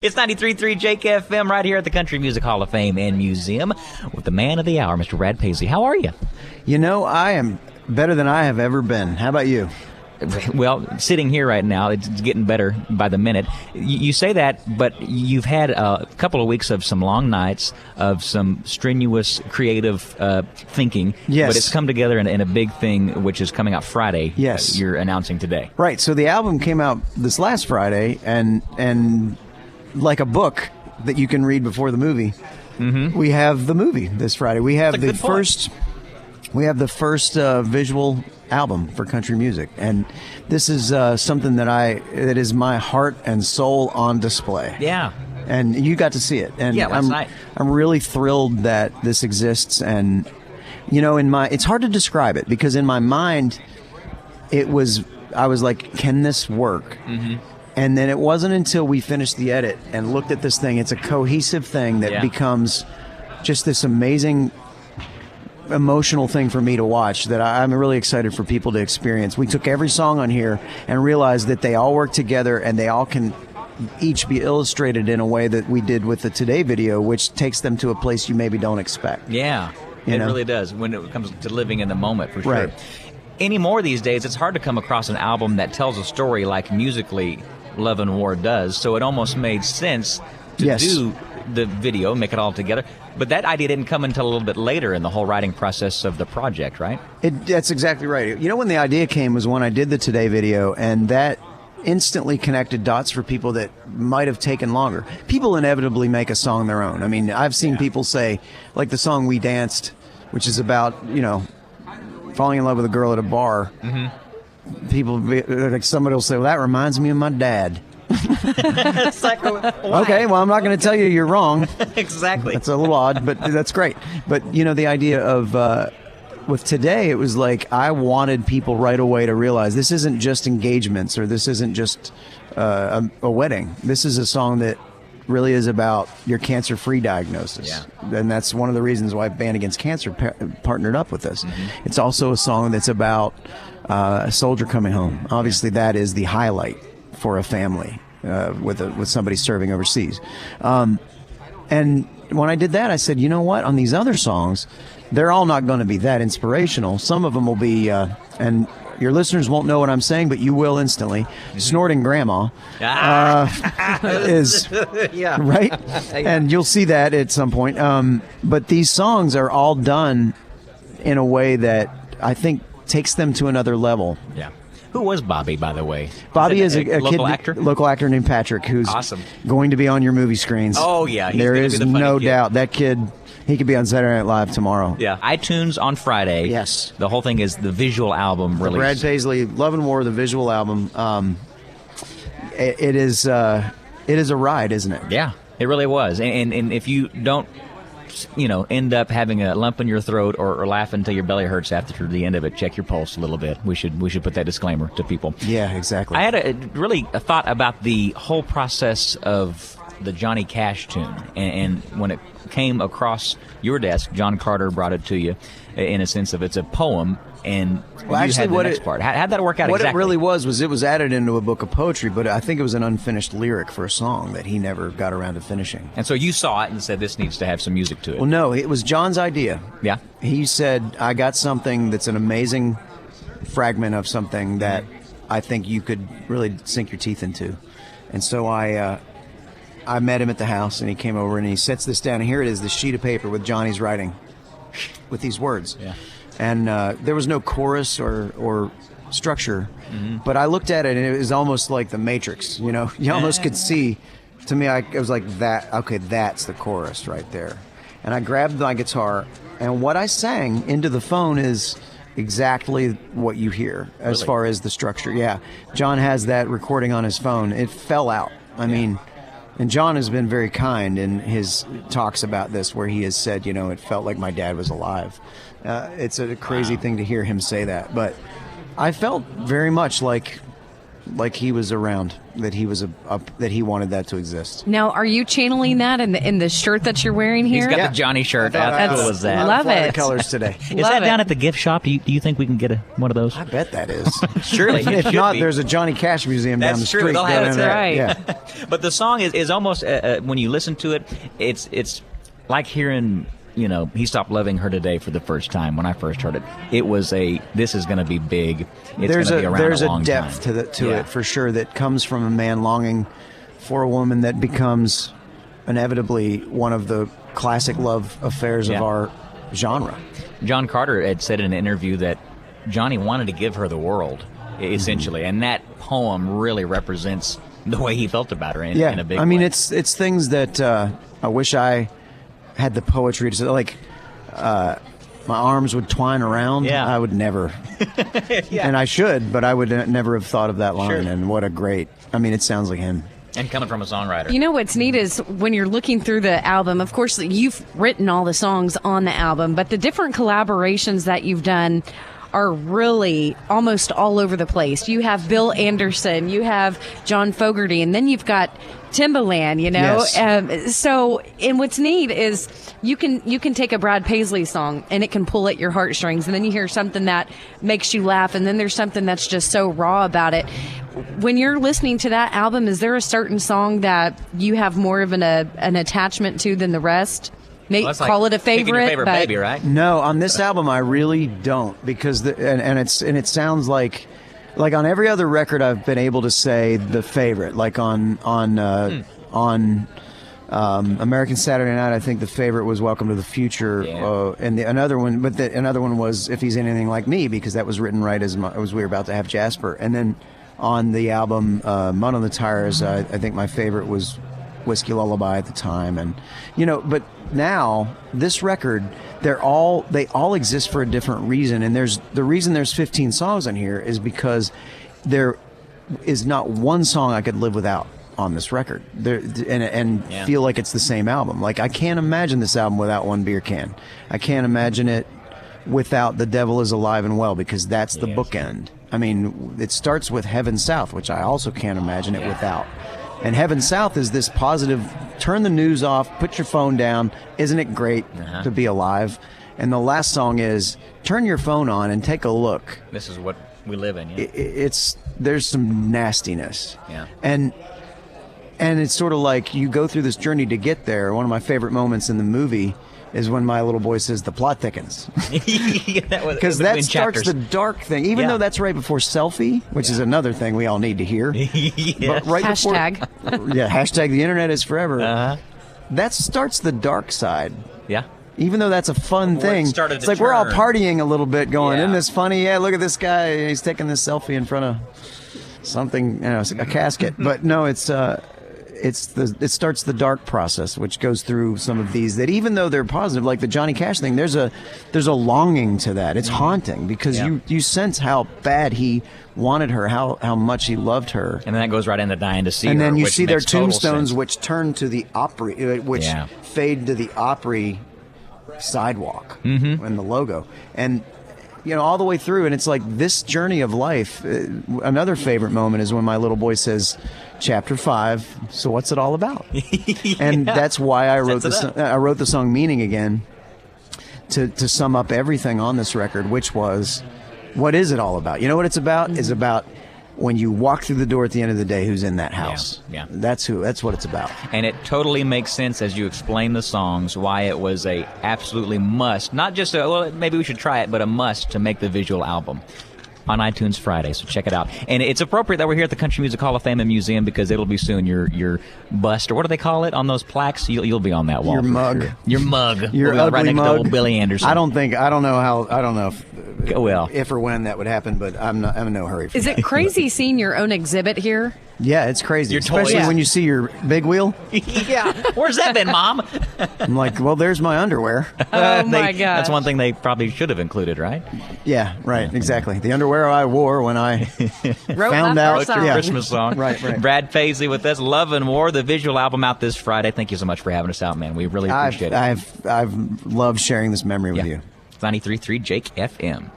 It's 93.3 JakeFM right here at the Country Music Hall of Fame and Museum with the man of the hour, Mr. Brad Paisley. How are you? You know, I am better than I have ever been. How about you? Well, sitting here right now, it's getting better by the minute. You say that, but you've had a couple of weeks of some long nights, of some strenuous, creative thinking. Yes. But it's come together in a big thing, which is coming out Friday. Yes. You're announcing today. Right. So the album came out this last Friday, and like a book that you can read before the movie, we have the movie this Friday. We have the first visual album for country music, and this is something that is my heart and soul on display. Yeah. And you got to see it, and yeah, last night. I'm really thrilled that this exists. And you know, it's hard to describe it, because in my mind, I was like, can this work? And then it wasn't until we finished the edit and looked at this thing, it's a cohesive thing that becomes just this amazing emotional thing for me to watch, that I'm really excited for people to experience. We took every song on here and realized that they all work together, and they all can each be illustrated in a way that we did with the Today video, which takes them to a place you maybe don't expect. Yeah, it really does when it comes to living in the moment, for sure. Right. Anymore these days, it's hard to come across an album that tells a story like musically Love and War does, so it almost made sense to do the video, make it all together. But that idea didn't come until a little bit later in the whole writing process of the project, right? That's exactly right. You know, when the idea came was when I did the Today video, and that instantly connected dots for people that might have taken longer. People inevitably make a song their own. I mean, I've seen people say, like the song We Danced, which is about, you know, falling in love with a girl at a bar. People, like, somebody will say, well, that reminds me of my dad. It's like, okay, well, I'm not going to tell you you're wrong. Exactly. That's a little odd, but that's great. But, you know, the idea of, with Today, it was like I wanted people right away to realize this isn't just engagements, or this isn't just a wedding. This is a song that really is about your cancer-free diagnosis. Yeah. And that's one of the reasons why Band Against Cancer partnered up with us. It's also a song that's about a soldier coming home. Obviously, that is the highlight for a family with somebody serving overseas. And when I did that, I said, you know what? On these other songs, they're all not going to be that inspirational. Some of them will be, and your listeners won't know what I'm saying, but you will instantly. Snorting Grandma is right, and you'll see that at some point. But these songs are all done in a way that I think takes them to another level. Yeah. Who was Bobby, by the way? Bobby is a local actor named Patrick, who's awesome, going to be on your movie screens. Oh, yeah. There is no doubt. That kid, he could be on Saturday Night Live tomorrow. Yeah. iTunes on Friday. Yes. The whole thing is the visual album release. Brad Paisley, Love and War, the visual album. It is a ride, isn't it? Yeah, it really was. And if you don't, you know, end up having a lump in your throat or laugh until your belly hurts after the end of it, check your pulse a little bit. We should put that disclaimer to people. Yeah, exactly. I had a thought about the whole process of the Johnny Cash tune, and when it came across your desk, John Carter brought it to you in a sense of it's a poem, and you had the next part. How'd that work out exactly? What it really was it was added into a book of poetry, but I think it was an unfinished lyric for a song that he never got around to finishing. And so you saw it and said, this needs to have some music to it. Well, no, it was John's idea. Yeah. He said, I got something that's an amazing fragment of something that I think you could really sink your teeth into. And so I met him at the house, and he came over and he sets this down. And here it is, this sheet of paper with Johnny's writing with these words. Yeah. And there was no chorus or structure, but I looked at it and it was almost like the Matrix. You know, you almost could see. To me, it was like that. Okay, that's the chorus right there. And I grabbed my guitar, and what I sang into the phone is exactly what you hear as far as the structure. Yeah, John has that recording on his phone. It fell out. I mean. And John has been very kind in his talks about this, where he has said, you know, it felt like my dad was alive. It's a crazy thing to hear him say that. But I felt very much like like he was around, that he was that he wanted that to exist. Now, are you channeling that in the shirt that you're wearing here? He's got the Johnny shirt. How cool is that? Love it. Colors today. Is that down at the gift shop? Do you think we can get one of those? I bet that is. Surely. If not, there's a Johnny Cash museum down the street. They'll have it. That's right. Yeah. But the song is almost when you listen to it, it's like hearing. He stopped loving her today for the first time. When I first heard it, it was this is going to be big. It's going to be around there's a long depth time. to it for sure that comes from a man longing for a woman that becomes inevitably one of the classic love affairs of our genre. John Carter had said in an interview that Johnny wanted to give her the world, essentially, and that poem really represents the way he felt about her in a big way. I mean, it's things that I wish I had the poetry to say, like my arms would twine around. I would never, and I should, but I would never have thought of that line. Sure. And what a great, I mean, it sounds like him. And coming from a songwriter. You know what's neat is when you're looking through the album, of course, you've written all the songs on the album, but the different collaborations that you've done are really almost all over the place. You have Bill Anderson, you have John Fogerty, and then you've got Timbaland, Yes. And what's neat is you can take a Brad Paisley song and it can pull at your heartstrings, and then you hear something that makes you laugh, and then there's something that's just so raw about it. When you're listening to that album, is there a certain song that you have more of an attachment to than the rest? Call it a favorite, but baby, right? No, on this album I really don't, because it sounds like on every other record I've been able to say the favorite. Like on American Saturday Night, I think the favorite was Welcome to the Future, and another one was If He's Anything Like Me, because that was written right as we were about to have Jasper. And then on the album Mud on the Tires, I think my favorite was Whiskey Lullaby at the time. And but now this record, they all exist for a different reason, and the reason there's 15 songs on here is because there is not one song I could live without on this record feel like it's the same album. Like, I can't imagine this album without One Beer Can. I can't imagine it without The Devil Is Alive and Well, because that's the bookend. I mean, it starts with Heaven South, which I also can't imagine it without. And Heaven South is this positive, turn the news off, put your phone down, isn't it great to be alive? And the last song is, turn your phone on and take a look. This is what we live in, there's some nastiness. Yeah. And it's sort of like you go through this journey to get there. One of my favorite moments in the movie is when my little boy says, the plot thickens. Because that starts the dark thing, even though that's right before Selfie, which is another thing we all need to hear. But right hashtag. Hashtag the internet is forever. That starts the dark side. Yeah. Even though that's a fun thing. It's like we're all partying a little bit going, isn't this funny? Yeah, look at this guy. He's taking this selfie in front of something, a casket. But no, it starts the dark process, which goes through some of these that, even though they're positive, like the Johnny Cash thing, there's a longing to that. It's haunting, because you sense how bad he wanted her, how much he loved her. And then that goes right into Dying to See Her. And then you see their tombstones, which turn to the Opry, which fade to the Opry sidewalk and the logo. And all the way through, and it's like this journey of life. Another favorite moment is when my little boy says, Chapter 5, so what's it all about? And that's why I wrote the song Meaning Again, to sum up everything on this record, which was, what is it all about? You know what it's about? It's about when you walk through the door at the end of the day, who's in that house. Yeah. That's what it's about. And it totally makes sense as you explain the songs, why it was a absolutely must, not just maybe we should try it, but a must to make the visual album. On iTunes Friday, so check it out. And it's appropriate that we're here at the Country Music Hall of Fame and Museum, because it'll be soon your bust, or what do they call it on those plaques? You'll be on that wall. Your mug. Sure. Your mug. Your ugly right next mug. to old Billy Anderson. I don't know if or when that would happen, but I'm in no hurry for Is that. it crazy seeing your own exhibit here? Yeah, it's crazy, especially when you see your big wheel. Yeah. Where's that been, Mom? I'm like, well, there's my underwear. Oh, my gosh. That's one thing they probably should have included, right? Yeah, right, exactly. The underwear I wore when I found out. Wrote your Christmas song. Right. Brad Paisley with us, Love and War, the visual album out this Friday. Thank you so much for having us out, man. We really appreciate it. I've loved sharing this memory with you. 93.3 JakeFM.